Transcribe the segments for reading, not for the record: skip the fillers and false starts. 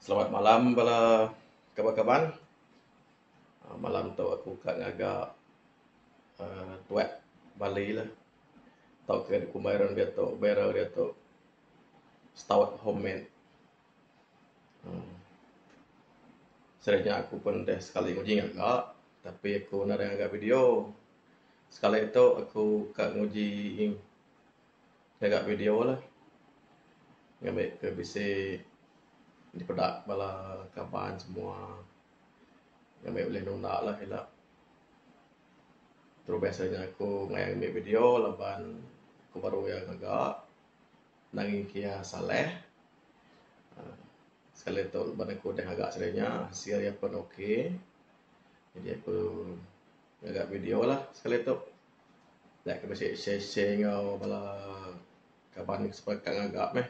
Selamat malam bala kawan-kawan. Malam tu aku kat ngagak tuat Bali lah. Tau ke kumairan dia tu, beira dia tu stout homemade. Sebenarnya aku pun dah sekali nguji ngagak, tapi aku nak ngagak video. Sekali itu aku kat nguji ngagak video lah. Ngambil ke bisi di pedak bala kawan semua. Ngambil boleh nunda lah hilap. Terus biasanya aku ngayang ambil video laban aku baru yang agak nanging kia saleh. Sekali tu laban aku dah agak sebenarnya hasil yang pun okey. Jadi aku agak video lah sekali tu. Dah aku mesti share ngau bala kawan supaya kang agak meh.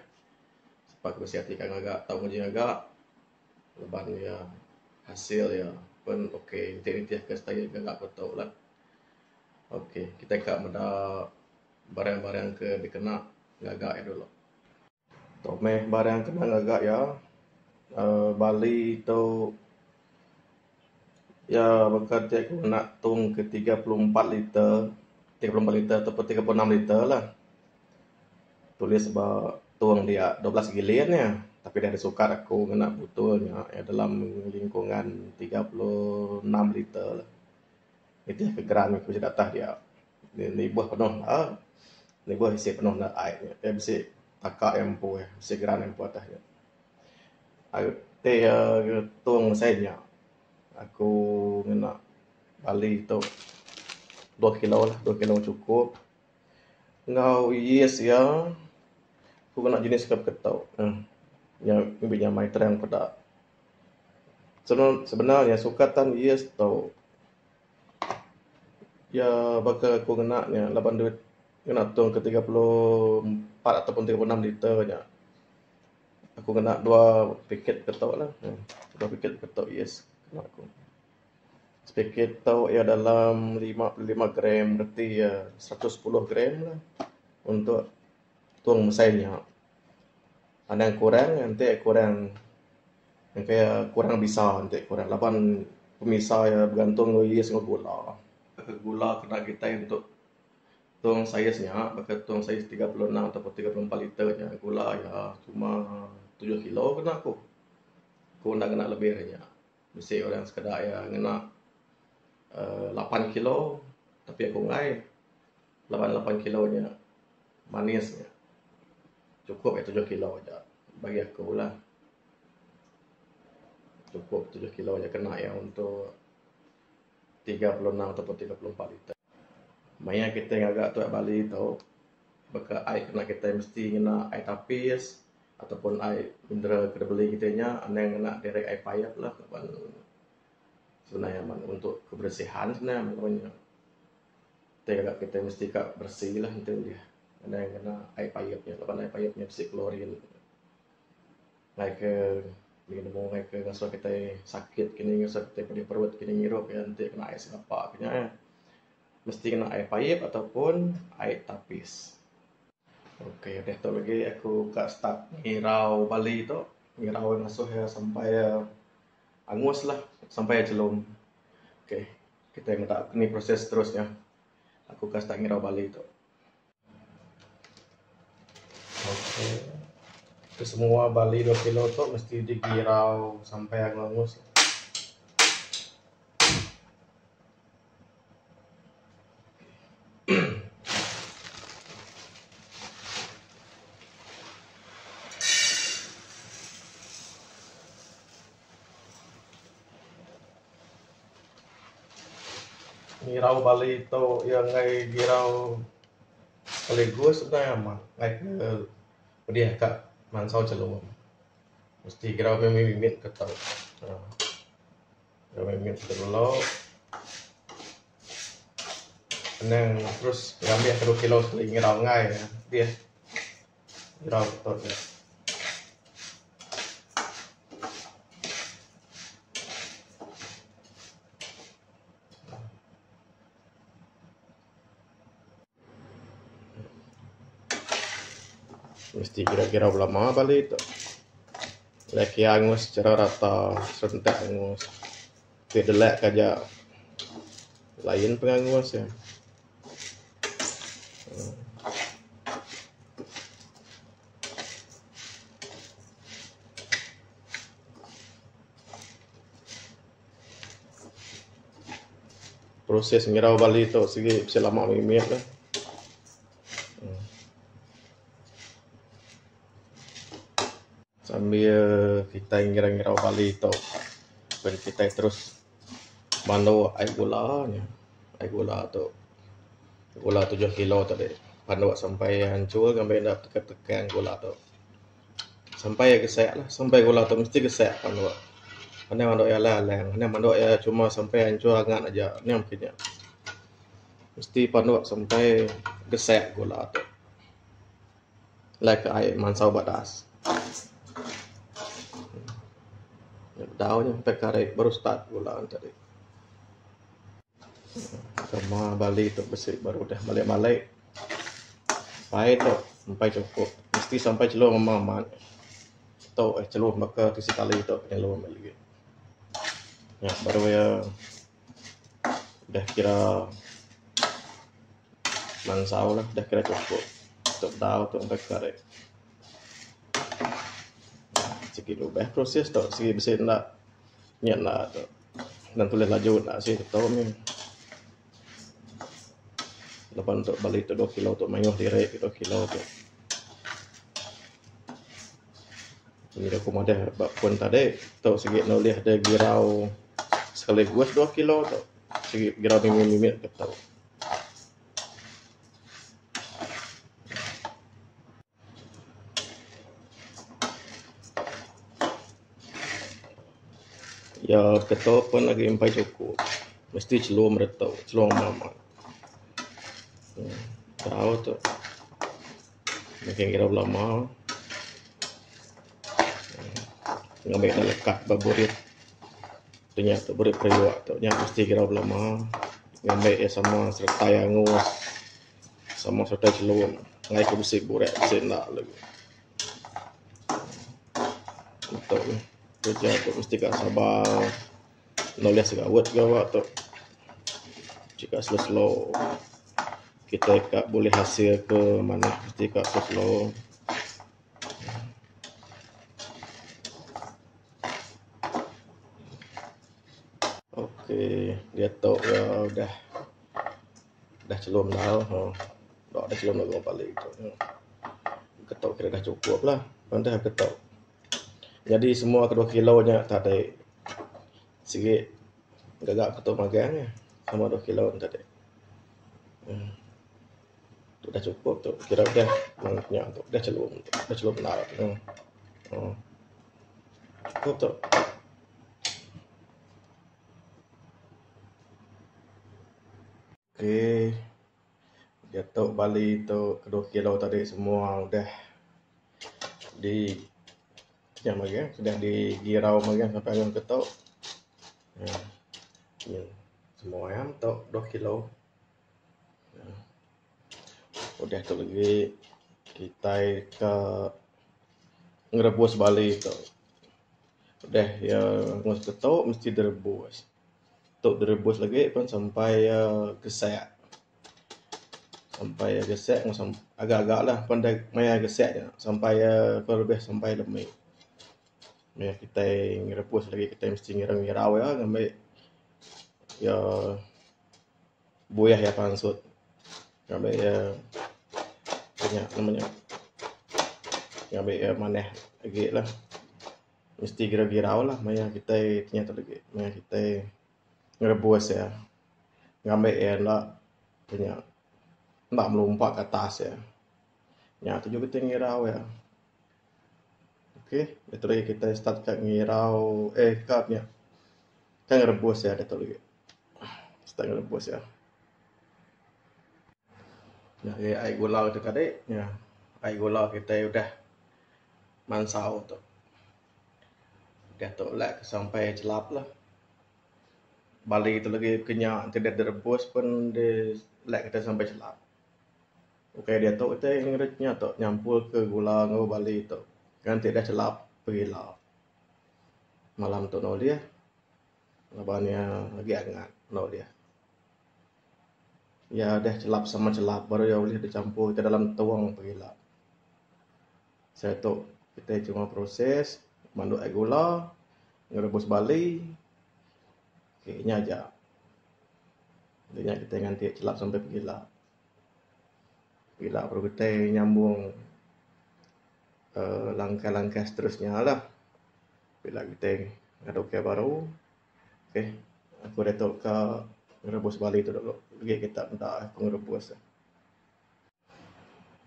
Supaya aku mesti hati kang agak tahu nguji agak. Laban ya hasil ya pun okey. Inti-inti ke style agak aku tahu lah. Okey, kita kat benda barang-barang ke dikena gagak ya dulu. Tomeh barang kena gagak ya. Bali tu ya berkata aku nak tung ke 34 liter. 34 liter ataupun 36 liter lah. Tulis bah tuang dia 12 gilian ya. Tapi dah disukar aku kena butulnya ya dalam lingkungan 36 liter lah. Itu kegeran aku di atas dia. Ni buah penuh lah. Ni buah isi penuh nak air. Dia mesti takak yang empu ya. Mesti geran empu atasnya. Teh tuang mesinnya. Aku nak Bali tu 2 kilo lah. 2 kilo cukup. Ngau yes ya. Aku nak jenis ketau. Yang bimbingnya mai terang pada. Sebenarnya sukatan yes tau. Ya bakal aku kenaknya 8 duit kena tuang ke 34 ataupun 36 liternya. Aku kena 2 paket ketok lah. 2 paket ketok yes kena aku. Sepaket tau ya dalam 55 gram berarti ya 110 gram lah untuk tuang mesinnya. Ada yang kurang nanti kurang yang kayak kurang bisa nanti kurang 8 pemisah ya bergantung yes dengan gula. Gula kena kita untuk tuang saiznya, bakal tuang saiz 36 atau 34 liternya. Gula ya cuma 7 kilo kena aku. Aku nak kena lebih aja. Mesti orang sekedar ya kena 8 kilo tapi aku ngai 8 kilonya manisnya. Cukup ya 7 kilo aja bagi aku lah. Cukup 7 kilo aja kena ya untuk 36 ataupun 34 liter. Maya kita yang agak tuak Bali tu bakal air kena kita mesti kena air tapis ataupun air mineral kita beli kitanya anang kena direct air payap lah kapan sebenarnya untuk kebersihan sebenarnya maknanya kita mesti kak bersih lah itu dia anang kena air payapnya kapan air payapnya mesti klorin naik ke ini mau naik ke ngasih kita sakit kini ngasih kita pada perut kini ngirup ya nanti kena air apa kena mesti kena air payap ataupun air tapis. Okey, dah tu lagi aku kat start ngirau Bali tu. Ngirau ngasuh ya sampai angus lah, sampai celum. Okey, kita minta ni proses terusnya. Aku kat start ngirau Bali tu. Okey. Itu semua Bali 2 kilo tu mesti digirau sampai angus. Ngirau Bali tu yang ngai girau sekaligus sebenarnya mah ngai ke dia kat mansau celung. Mesti girau mimit ke tau. Girau mimit kita dulu. Nang terus ngambil ke 2 kilo sekali ngirau ngai ya. Dia girau betul ya. Mesti kira-kira berapa Bali tu. Lagi angus secara rata, serentak angus. Kedelak kaja lain pengangus ya. Proses ngirau bali tu segi bisa lama minit lah. Sambil kita ngira-ngirau bali tu, dan kita terus mandu air gula nya. Air gula tu, gula 7 kilo tadi. Pandu sampai hancur sampai dah tekan gula tu. Sampai gesek lah, sampai gula tu mesti gesek pandu. Mana mandu ya lalang, mana mandu ya cuma sampai hancur hangat aja. Ni mungkinnya. Mesti pandu sampai gesek gula tu. Like air mansau batas. Daunnya sampai karet baru start gula tadi. Sama balik tu bersih baru dah balik-balik. Sampai tu sampai cukup. Mesti sampai celur mamat. Tu celur maka tu sekali tu celur lagi. Ya baru ya dah kira mansau lah, dah kira cukup. Untuk daun tu sampai karet. Sikit ubah proses tu segi bersih nak niat nak tu dan tulis laju nak sih tahu ni lepas untuk balik tu 2 kilo tu mayuh direk 2 kilo tu ini aku madah bab pun tadi tu segi nulis ada girau sekaligus 2 kilo tu segi girau mimit ke tahu ya ketok pun lagi empai cukup mesti celur meretau celur mama tahu tu mungkin kira lama ngambil dah lekat baburit ternyata burit periwak tu mesti kira lama ngambil ya sama sertai angus sama sertai celur ngai ke bersih buret bersih nak lagi betul kerja tu mesti kak sabar nulis segawat gawat tu jika slow-slow kita kak boleh hasil ke mana mesti kak slow okey dia tu ya dah celum dah dah celum dah balik tu ketok kira dah cukup lah pandai ketok jadi semua kedua kilonya tadi sikit gagak ketuk magang ya sama 2 kilo tadi. Tu dah cukup tu. Kira dah mangnya tu dah celum tu. Dah celum benar tu. Cukup tu. Okey. Dia tu bali tu kedua kilo tadi semua udah di yang magang sudah digirau magang sampai akan ketok. Semua ayam tu 2 kilo. Udah tu lagi kita ke ngerebus balik tu. Udah ya ngus ketok mesti direbus. Tok direbus lagi pun sampai gesek. Sampai gesek agak-agak lah pandai maya gesek je sampai lebih sampai lemik. Ya kita ngerebus lagi kita mesti ngirau ya ngambil ya buyah ya pansut. Ngambil ya punya namanya ngambil ya maneh lagi lah mesti girau-girau lah maya kita ternyata lagi maya kita ngerebus ya ngambil ya nak punya nak melompat ke atas ya tu juga kita ngirau ya okey itu lagi kita start kat ngirau kapnya kan ngerebus ya itu lagi start ngerebus ya nah air gula tu tadi ya air gula kita udah mansau tu dah tu lah sampai celap lah balik itu lagi kenyak tidak direbus pun di lek kita sampai celap okey dia tu kita ngeretnya tu nyampur ke gula ngau balik tu kan tidak celap pergi lap malam tu no dia. Labannya lagi hangat no dia. Ya dah celap sama celap baru ya boleh dicampur ke dalam tuang pergilap. Saya tu kita cuma proses manduk air gula, ngerebus bali, kayaknya aja. Dia kita ganti celap sampai pergilap. Pergilap baru kita nyambung langkah-langkah seterusnya lah. Bila kita aduk ke baru, okey, aku retok ke ngerebus bali tu dulu. Lagi kita minta aku ngerebus.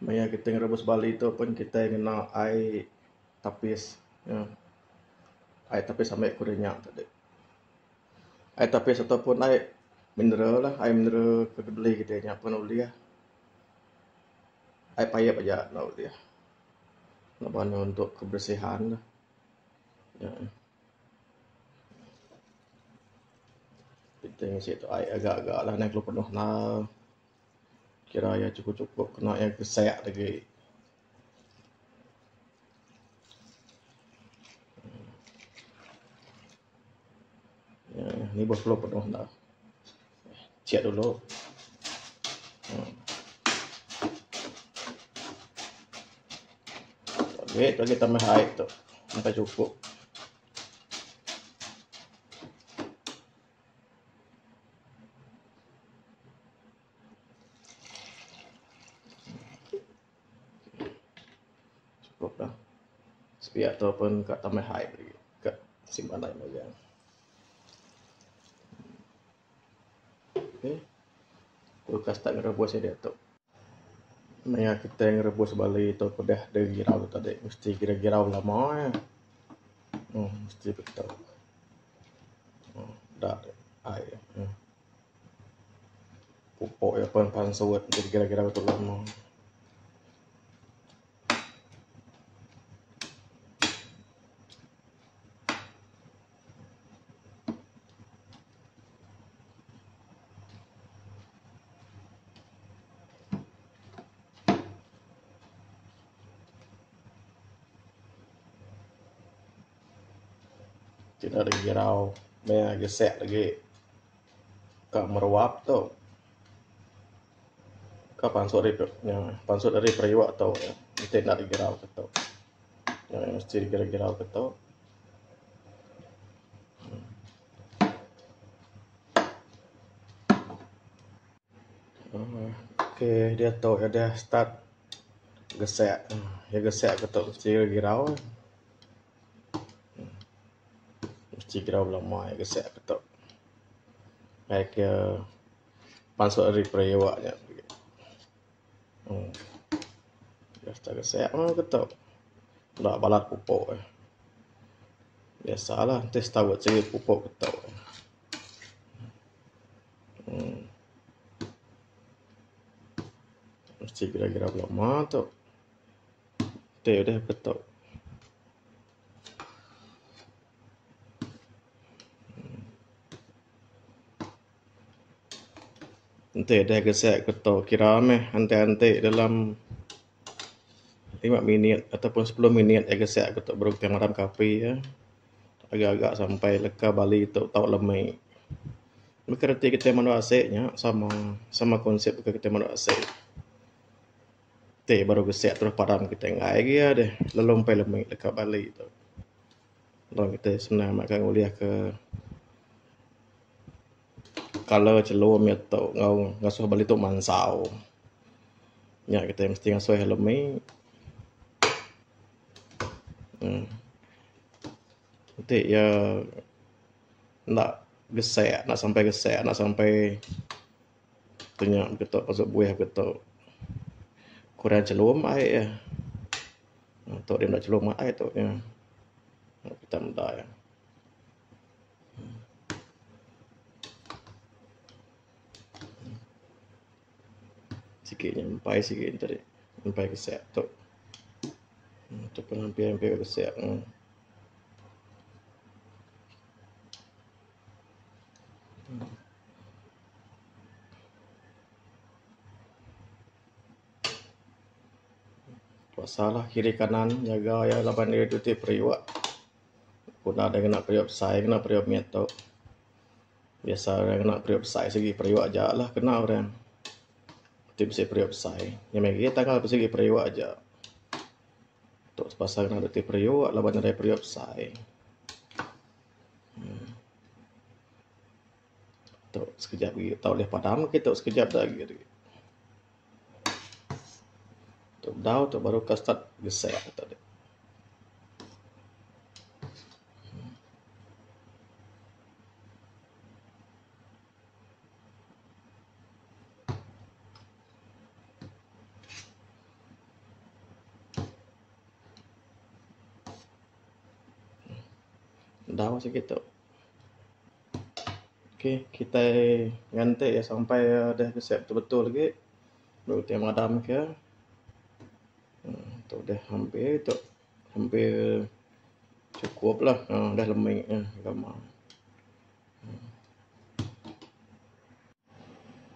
Maya kita ngerebus bali tu pun kita kena air tapis. Ya. Air tapis sampai kurenyak tadi. Air tapis ataupun air mineral lah. Air mineral kedua kita nyak pun boleh ya. Air payap aja nak boleh ya. Namanya untuk kebersihan lah. Ya. Kita ngisi tu air agak-agak lah naik lu penuh lah. Kira ya cukup-cukup kena yang gesek lagi. Ya, ni bos perlu penuh dah. Cek dulu. Lagi tambah air tu sampai cukup. Cukup dah. Sepiak tu pun kat tambah air lagi. Kat simpan air lagi. Okey. Kulkas tak ngerebus dia tu. Maya kita ngerebus bali tu pedah dari girau tu tadi. Mesti kira-girau lama ya. Mesti betul. Dah air. Pupuk ya pun pansut jadi kira-kira betul lama. Tidak ada girau. Maya gesek lagi. Kak meruap tu. Kak pansut dari periwak tu ya. Kita nak digirau ke tu. Yang mesti digirau ke tu. Okey, dia tu ya dah start gesek. Ya gesek ke tu mesti girau. Mesti girau lama ya gesek ke tu. Baik ya pansut dari periwaknya. Dia start gesek ke tu. Tak balat pupuk. Biasalah, test tahu cari pupuk ke tu. Mesti kira-kira lama tu. Teh dah betul. Nanti dah gesek ketok kira meh ante-ante dalam 5 minit ataupun 10 minit gesek ketok baru kita maram kapi ya. Agak-agak sampai leka bali tu tahu lemai. Berarti kita manu aseknya sama konsep kita manu asek. Teh baru gesek terus padam kita ngai dia deh. Lelompai lemai leka bali tu. Lalu kita senang makan uliah ke kalau celum ya tu ngasuh bali tu mansau. Ya kita mesti ngasuh helmi. Nanti ya nak gesek, nak sampai tanya betul pasal buih betul. Kurang celum air ya. Untuk dia nak celum air tu ya. Kita mudah ya. Sikit nyampai sikit tadi. Nyampai gesek tu. Tu pun hampir gesek. Salah kiri kanan jaga ya laban dia tu periwak. Kuna ada kena periuk sai, kena periuk meto. Biasa orang kena periuk sai segi periuk aja lah kena orang. Tim si periuk sai. Yang megi tanggal segi periuk aja. Tok sepasang kena ada periuk, laban ada periuk sai. Tok sekejap lagi tau leh padam kita sekejap lagi. Tok dau tok baru ka start gesek tadi. Dah sikit tu. Okey, kita ngantek ya sampai dah gesek betul-betul lagi. Baru kita madam ke. Tu dah hampir cukup lah. Dah lemik gambar.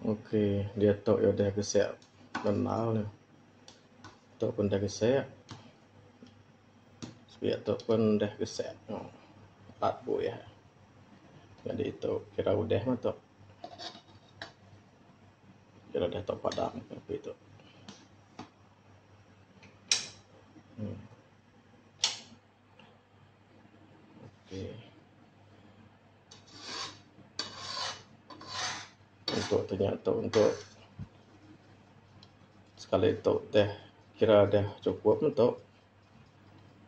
Okey, dia tok ya dah gesek benar ni. Tok pun dah gesek. Biar tok pun dah gesek. Empat bu ya. Jadi itu kira udah mah tok. Kira dah tok padam tapi itu. Okey. Untuk ternyata untuk sekali tok dah kira dah cukup untuk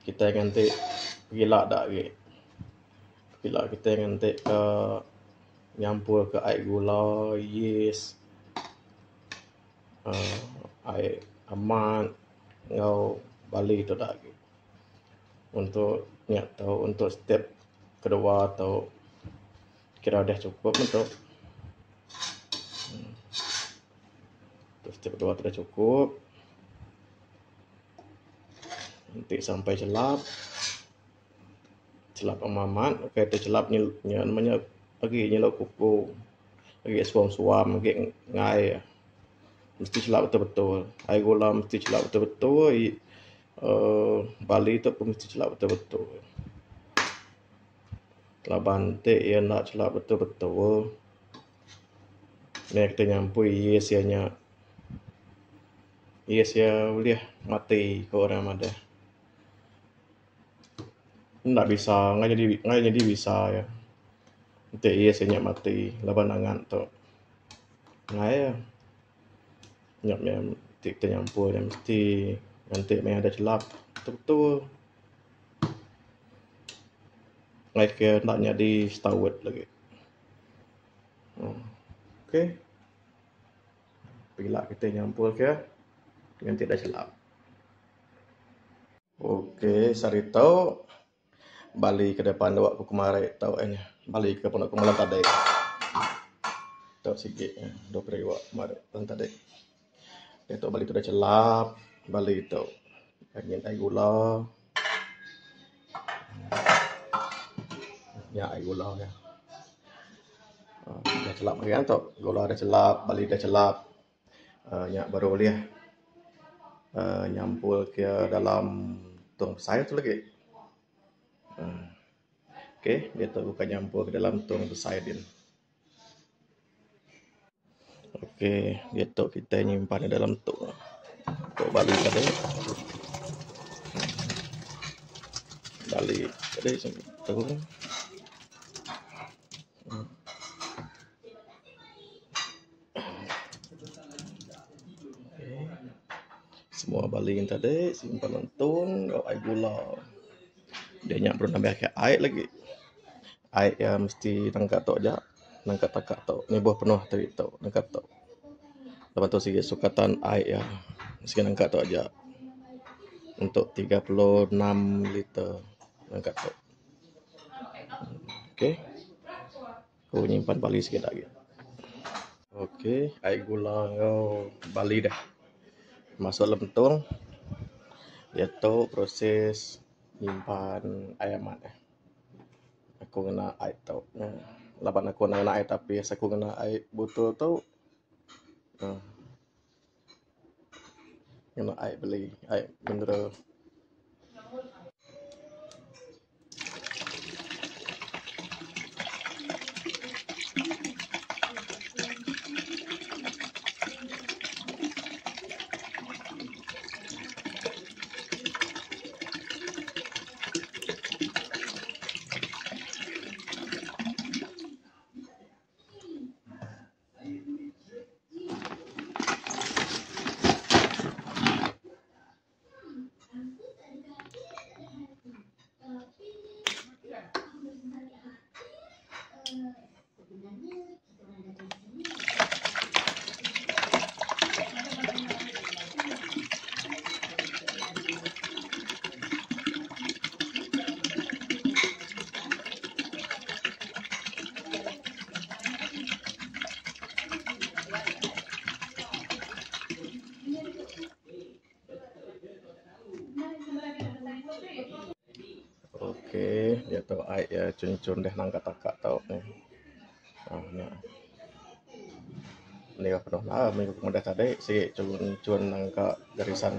kita nanti gila dak lagi. Bila kita nanti ke nyampur ke air gula, yeast, air amat, ngau bali tu dak lagi. Untuk niat tahu untuk step kedua atau kira dah cukup untuk step kedua sudah cukup. Nanti sampai celap amamat. Okey, tu celap ni namanya lagi nyelok kuku. Lagi suam-suam, lagi ngai. Mesti celap betul-betul. Air gula mesti celap betul-betul. Bali tu pun mesti celap betul-betul. Laban te ia nak celap betul-betul. Ni kita nyampui yes ianya. Yes ya boleh mati ke orang ada. Tak bisa, ngai jadi bisa ya. Nanti yes ianya mati laban angan tu. Ngai ya. Nyap kita nyampur yang mesti nanti main ada celap betul-betul. Ngai ke nak jadi setawet lagi. Okey. Bila kita nyampur ke nanti dah celap. Okey, sarito balik ke depan dawak aku kemarin tahu balik ke pondok kemalan tadi. Tahu sikit do periwak kemarin tadi. Dia tu balik tu dah celap, balik tu angin air gula. Ya air gula ya. Dah celap lagi kan tu. Gula dah celap, balik dah celap. Nyak baru boleh nyampul ke dalam tong besar tu lagi. Okey, dia tu bukan nyampur ke dalam tong besar dia. Okey, dia tu kita nyimpan di dalam tong. Tok balik tadi. Balik tadi tu. Semua balik tadi simpan tong air gula. Dia nyak perlu tambah ke air lagi. Air yang mesti tangkat tok aja. Nangkat takak tok. Ni buah penuh tadi tok. Nangkat tok. Lepas tu sikit sukatan air ya. Mesti nangkat tok aja. Untuk 36 liter. Nangkat tok. Okey. Aku nyimpan balik sikit lagi. Okey. Air gula kau balik dah. Masuk dalam tong. Dia tu proses nyimpan air amat. Aku kena air tau. Laban aku nak air tapi aku kena air botol tu. Kena air beli, air mineral. Ya tu ai ya cun-cun deh nang kata tau ni. Nya ni penuh lah minggu kemudian tadi si cun-cun nang ka garisan.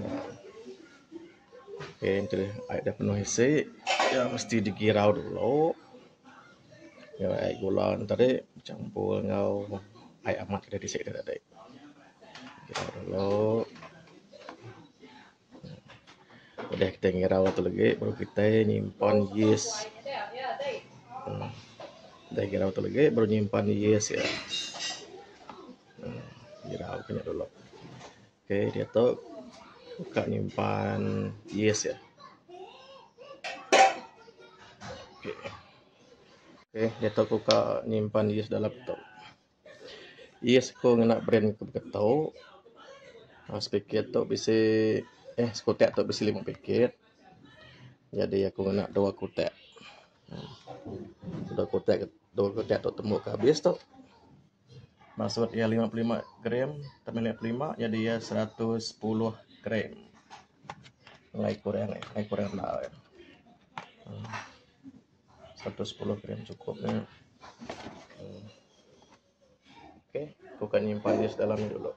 Oke, itu deh ai dah penuh isi. Ya mesti digirau dulu. Ya ai gula tadi campur ngau ai amat kita disik tadi. Girau dulu. Udah kita ngirau tu lagi baru kita nyimpan yeast. Udah girau tu lagi baru nyimpan yeast ya. Girau punya dulu. Oke, dia tu buka nyimpan yeast ya. Oke. Oke, dia tu buka nyimpan yeast dalam tu. Yeast ko ngena brand ke betul. Sepikit tu bisa sekutek tu bisa 5 paket. Jadi aku nak 2 kotak. 2 kotak tu temu ke habis tu. Maksud ya 55 gram, tambah 55 jadi ya 110 gram. Ngai kurang lah. 110 gram cukupnya. Oke, aku akan nyimpan di dalamnya dulu.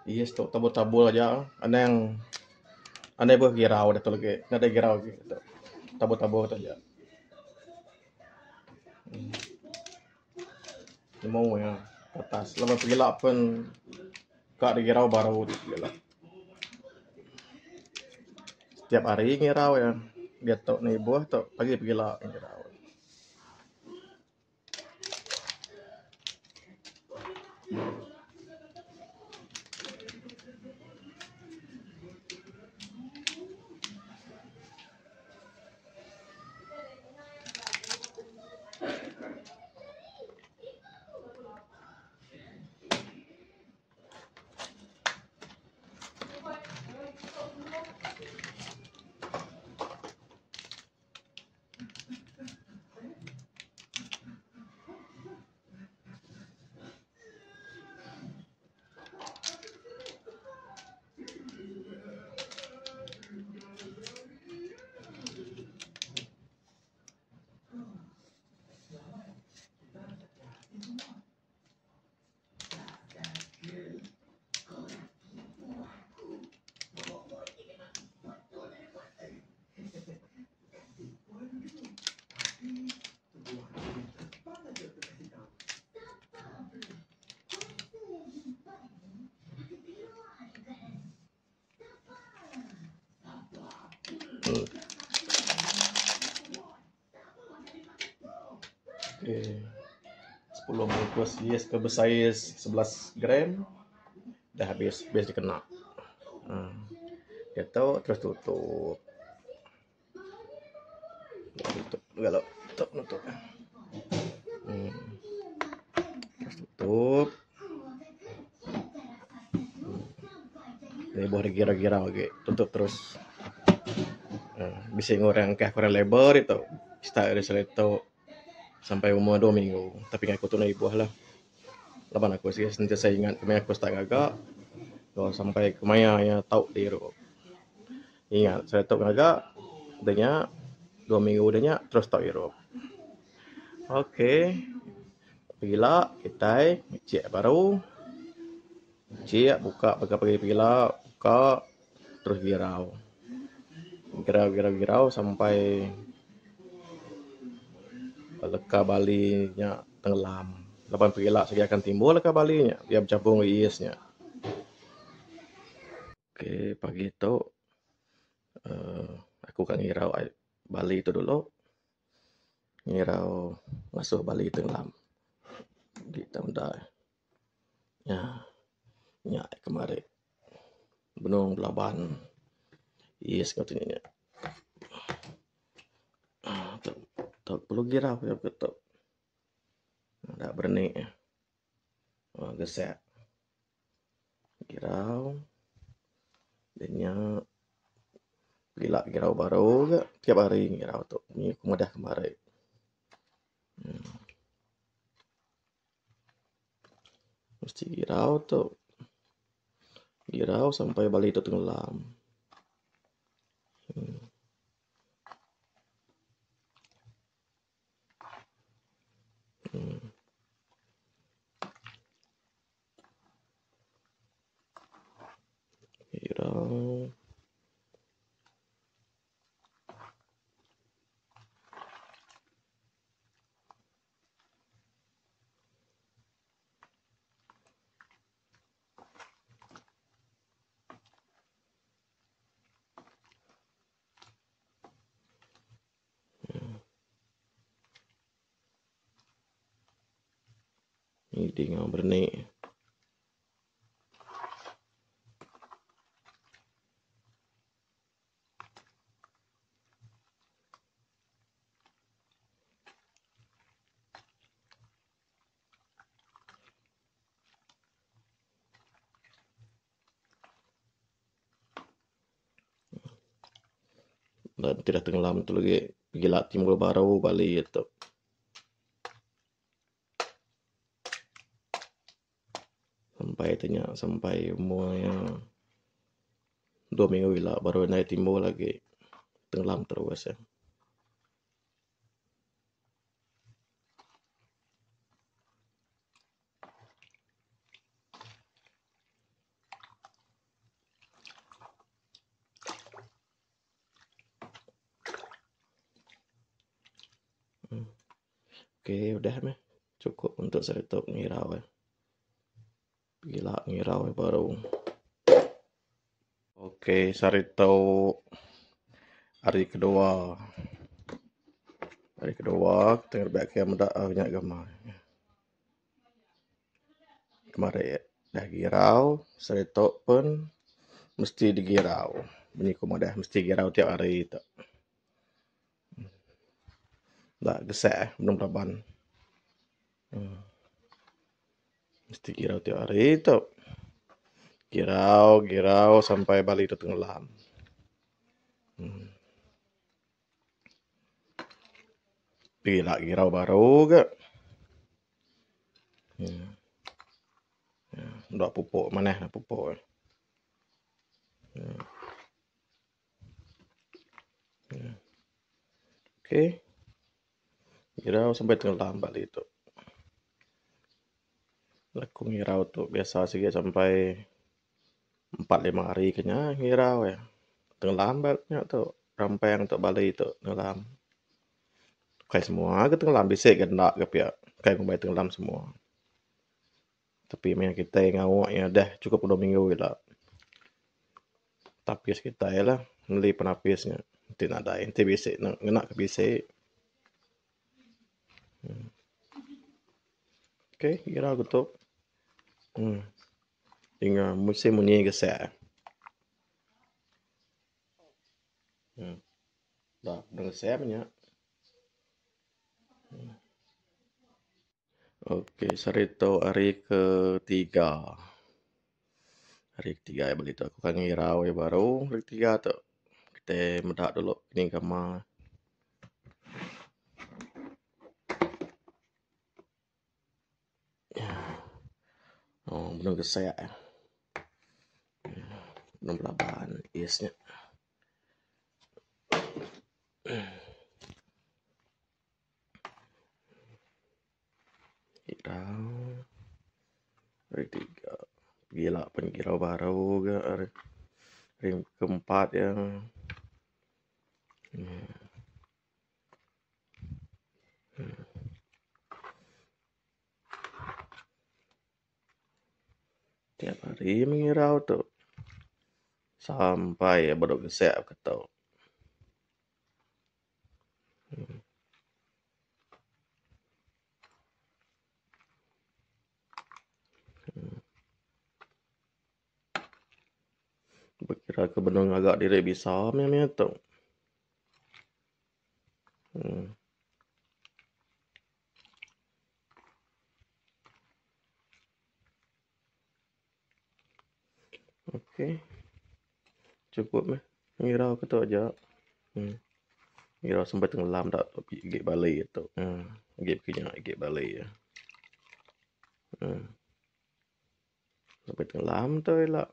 Yes, tu tabur-tabur aja. Ada yang bergirau dah tu lagi. Ada girau lagi. Tabur-tabur tu aja. Mau ya atas. Lepas pergi lap pun kak digirau baru digilap. Setiap hari ngirau ya. Dia tu ni buah tu pagi pergi lap ngirau. Oke. 10 bungkus yes ke bersaiz 11 gram. Dah habis dikena. Dia tu terus tutup. Tutup kalau tutup. Terus tutup. Ini boleh gira-gira lagi. Tutup terus. Bisa ngoreng kurang lebar itu. Start dari seleto sampai umur 2 minggu. Tapi aku tu naik buah lah. Lapan aku sih sentiasa ingat kemana aku start agak. Kalau sampai kemana ya tahu diru. Ingat saya tahu agak. Adanya 2 minggu adanya terus tahu diru. Oke. Pila kita cek baru. Cek buka pakai pila buka terus girau. Girau sampai leka balinya tenggelam. Lapan pila saya akan timbul leka balinya. Dia bercampur yeastnya. Oke, pagi itu aku akan ngirau bali itu dulu. Ngirau masuk bali tenggelam. Di tanda. Ya kemarin. benung belaban. Yes katanya. Tak perlu girau ya ketok. Tak berani. Gesek. Girau. Dia gila girau baru ke tiap hari girau tu. Ni aku mudah kemarin. Mesti girau tu. Girau sampai balik tu tenggelam. Girau. Ini dia berni. Dan tidak tenggelam tu lagi. Gila timbul baru balik tu. Sampai umurnya 2 minggu gila baru naik timbul lagi. Tenggelam terus ya. Oke, udah meh. Cukup untuk cerita ngirau ya. Gila ngirau baru. Oke, cerita hari kedua. Hari kedua, kita berbalik ke muda banyak gambar. Kemarin ya, dah girau, cerita pun mesti digirau. Bunyi mudah mesti girau tiap hari tu. Tak gesek belum raban. Mesti girau tiap hari tu. Girau sampai balik tu tenggelam. Pergi lah girau baru ke. Dak pupuk mana nak pupuk. Okey. Girau sampai tenggelam balik tu. Aku ngirau tu biasa sikit sampai 4-5 hari kena ngirau ya. Tenggelam banyak tu. Sampai yang tu balik tu tenggelam. Kai semua ke tenggelam bisik ke nak ke pihak. Kai kumbai tenggelam semua. Tapi memang kita yang awak yang dah cukup 2 minggu gila. Tapis kita lah. Beli penapisnya. Nanti nak ada. Nanti bisik. Nak ke bisik. Okey. Kira aku tu. Tinggal musim munyi gesek. Dah. Dah gesek banyak. Okey. Cerita hari ketiga. Hari ketiga ya balik tu. Aku kan ngirau ya baru. Hari ketiga tu. Kita medak dulu. Ini kamar. Benar gesek ya. Benar belaban. Yesnya. Girau. Hari tiga. Gila pengirau baru ke. Hari keempat yang. Tiap hari mengirau tu. Sampai baru gesek aku tahu. Berkira ke benung agak diri bisa memang tu. Okey. Cukup meh. Ngirau ke tu aja. Ngirau sampai tenggelam tak pergi balik tu. Pergi kenyak pergi balik ya. Sampai tenggelam tu elak.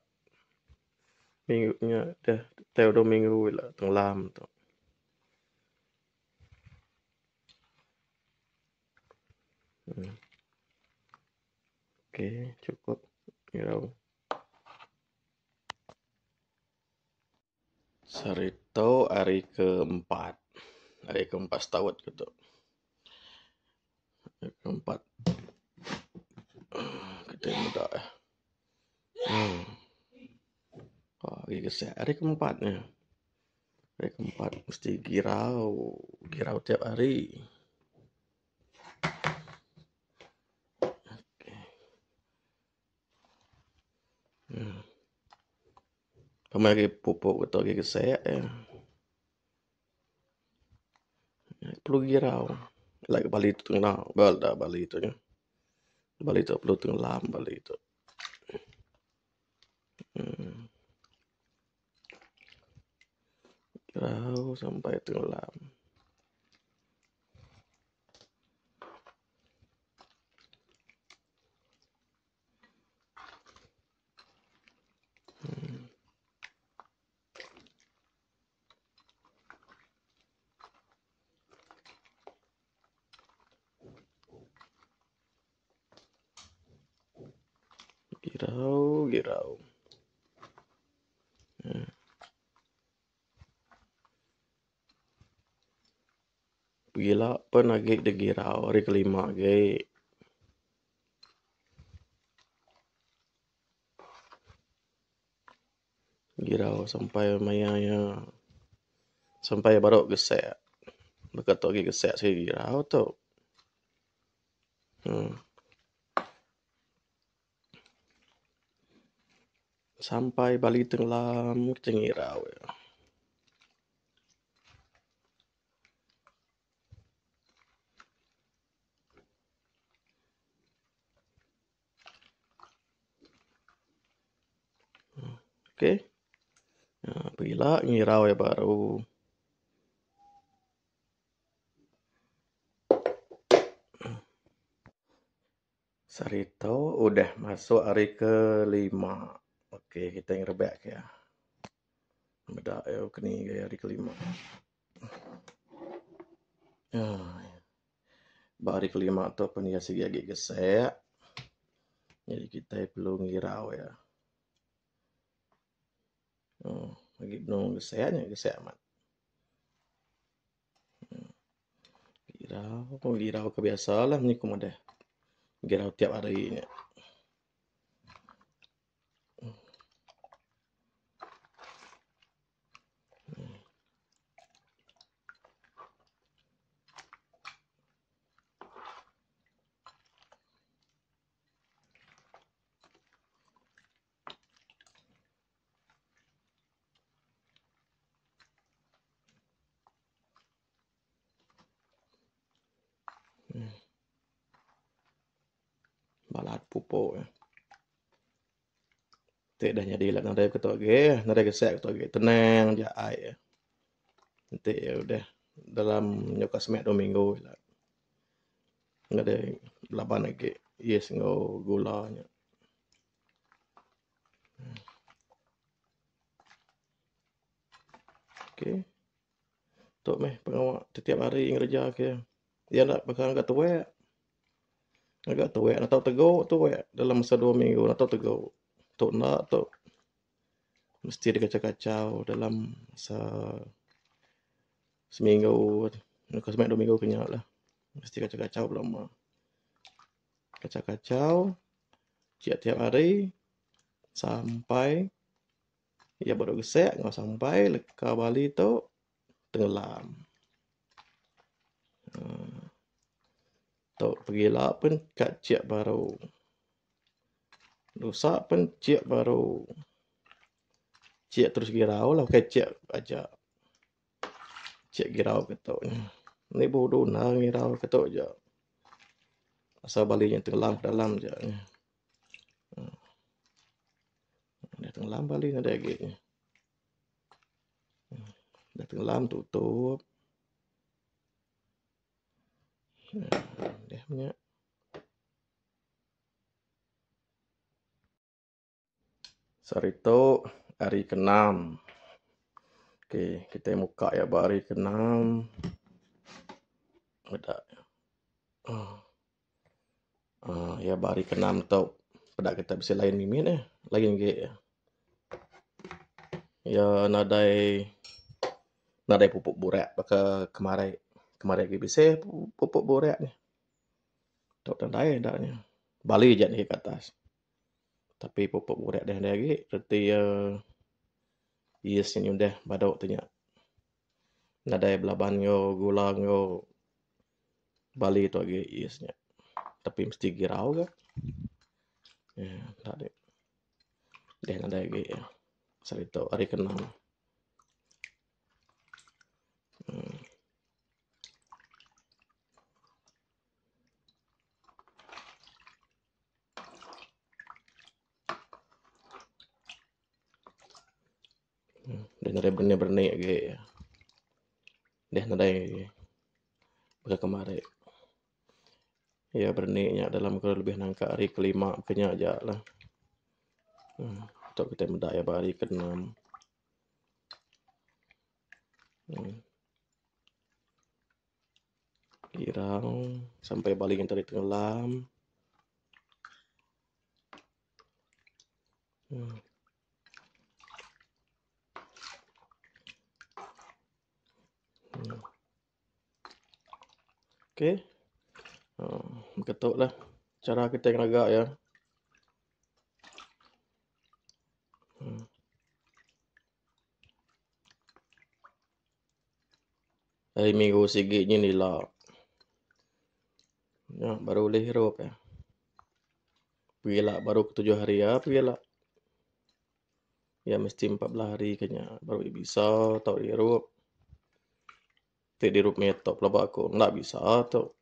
Minggunya dah tahu 2 minggu elak tenggelam tu. Okey, cukup. Ngirau. Sarito hari keempat. Hari keempat setahun ke tu. Hari keempat. Kita muda eh. Hari keset. Hari keempatnya. Hari keempat mesti girau. Girau tiap hari. Pemai lagi pupuk ke tu lagi keset ya. Perlu girau. Lagi bali tu tengah. Dah bali tu ya. Bali tu perlu tenggelam bali tu. Girau sampai tenggelam. Girau. Gila pun lagi dia girau hari kelima lagi. Girau sampai mayanya. Sampai baru gesek. Berkata lagi gesek saya girau tu. Sampai bali tenggelam cengirau ya. Okey. Pergilah ngirau ya baru. Sarito udah masuk hari kelima. Okey, kita yang rebek ya. Beda ya kini hari kelima. Hari kelima tu pun ya segi lagi gesek. Jadi kita perlu ngirau ya. Lagi belum gesek amat. Girau kebiasalah ni kumadah. Girau tiap hari ni. Balat pupuk ya. Nanti dah jadi lah nadai ketua ge, nadai gesek ketua ge. Tenang je ai ya. Nanti ya udah dalam nyoka semek 2 minggu lah. Enggak ada laban lagi. Yes ngau gulanya. Okey. Tok meh pengawak setiap hari ngerja ke. Dia nak pegang agak tuwek. Agak tuwek nak tahu teguk tuwek dalam masa 2 minggu nak tahu teguk. Tok nak tok mesti dikacau-kacau dalam masa seminggu. Nak semek 2 minggu kenyak lah. Mesti kacau-kacau belum. Kacau-kacau tiap hari sampai ia baru gesek ngau sampai leka bali tu tenggelam. Tok pergilah pun kat ciak baru. Rusak pun ciak baru. Cek terus girau lah, pakai cek aja. Cek girau ketok. Ni bodoh nah girau ketok je. Asal balinya tenggelam ke dalam je. Dah tenggelam balik ada lagi. Dah tenggelam tutup. Dah punya. Sarito hari ke-6. Okey, kita buka ya hari ke-6. Ada. Ya hari ke-6 tu pada kita bisa lain mimin lain ge. Ya nadai pupuk borak kemarin ke bisa pupuk borak ni. Tok tandai daknya. Bali je ni ke atas. Tapi pupuk borak dah lagi berarti yes ni dah badok tu nya. Nadai belaban yo gula yo Bali tu lagi yes nya. Tapi mesti girau ke? Ya, tak ada. Dah nadai lagi ya. Sarito hari ke-6. Dah nadai berni lagi ya. Dah nadai pada kemarin. Ya berninya dalam kurang lebih nangka hari ke-5 kenya aja lah. Untuk kita mendak ya hari ke-6. Girang sampai balik yang tadi tenggelam. Okey. Ketuk lah cara kita yang agak ya. Hari minggu sigitnya ni lah. Ya, baru boleh hirup ya. Pergilah baru ke 7 hari ya, pergilah. Ya mesti 14 hari kenya baru bisa tau hirup. Tidak dihirup metop lah aku. Nggak bisa tau.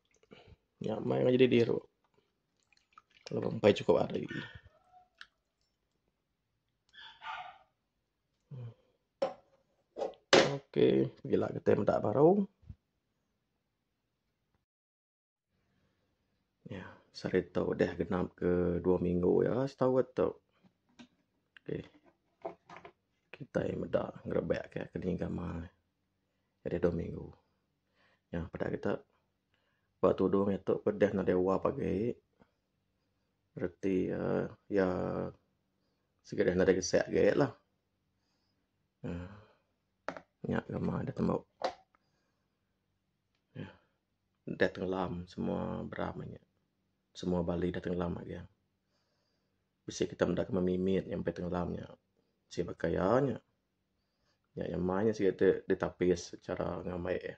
Ya, main aja dihirup. Kalau sampai cukup hari. Okey, pergilah kita mendak baru. Ya, sarito dah genap ke 2 minggu ya, setahun tu. Okey. Kita yang mendak ngerebek ke kening gamai. Jadi 2 minggu. Ya, pada kita waktu 2 metok pedah na dewa pagi. Berarti ya sikit dah ada gesek gaya lah. Nyak gamai dah tembok. Ya. Dah tenggelam semua beramanya. Semua Bali dah tenggelam lagi. Bisa kita mendak memimit sampai tenggelamnya. Si bakayanya. Ya yang mainnya sih kita ditapis secara ngamai ya.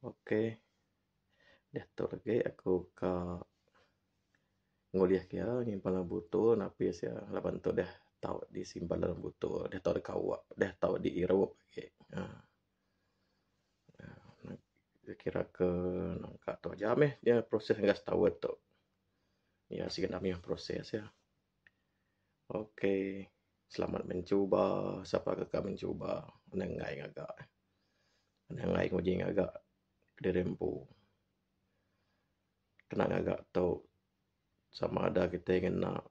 Okey. Dah tu lagi aku ke nguliah kia nyimpan dalam botol napis ya. Laban tu dah tahu disimpan dalam botol, dah tahu dikawak, dah tahu diirup okay. Kira ke nangka tu jam dia proses gas tahu tu. Ya segenap yang proses ya. Okey. Selamat mencuba. Siapa kakak mencuba? Nengai agak. Nengai ngujing agak dirempu. Kena agak tahu sama ada kita ingin nak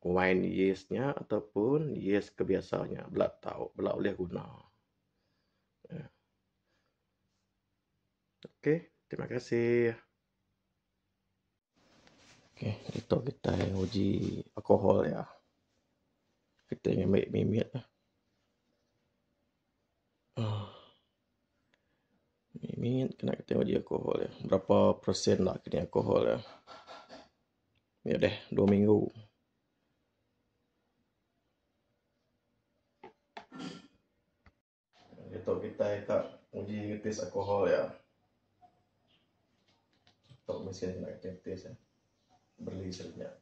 wine yeastnya ataupun yeast kebiasaannya. Belak tahu, belak boleh guna. Okey, terima kasih. Okey, itu kita uji alkohol ya. Kita ingin ambil mimit lah. Mimit kena kita uji alkohol ya. Berapa persen lah kena alkohol ya. Ya deh, 2 minggu. Itu kita ikat uji tes alkohol ya. Tok mesin nak tes ya. Beli saja.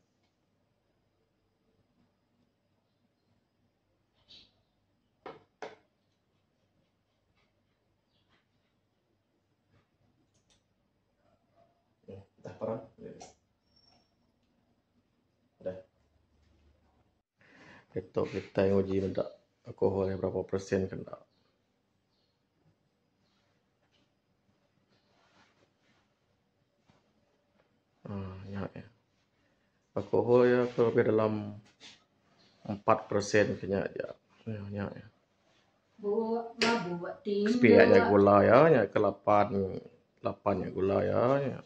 laparan. Dah. Itu kita yang uji mendak alkoholnya berapa persen kena. Ya. Alkohol ya lebih dalam 4% kena aja. Ya. Sepiaknya gula ya ke 8 gula ya.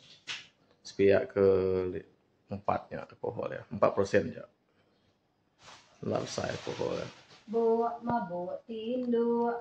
Sepiak ke 4 alkohol ya. 4% aja. Langsai alkohol ya. Bawa tindo.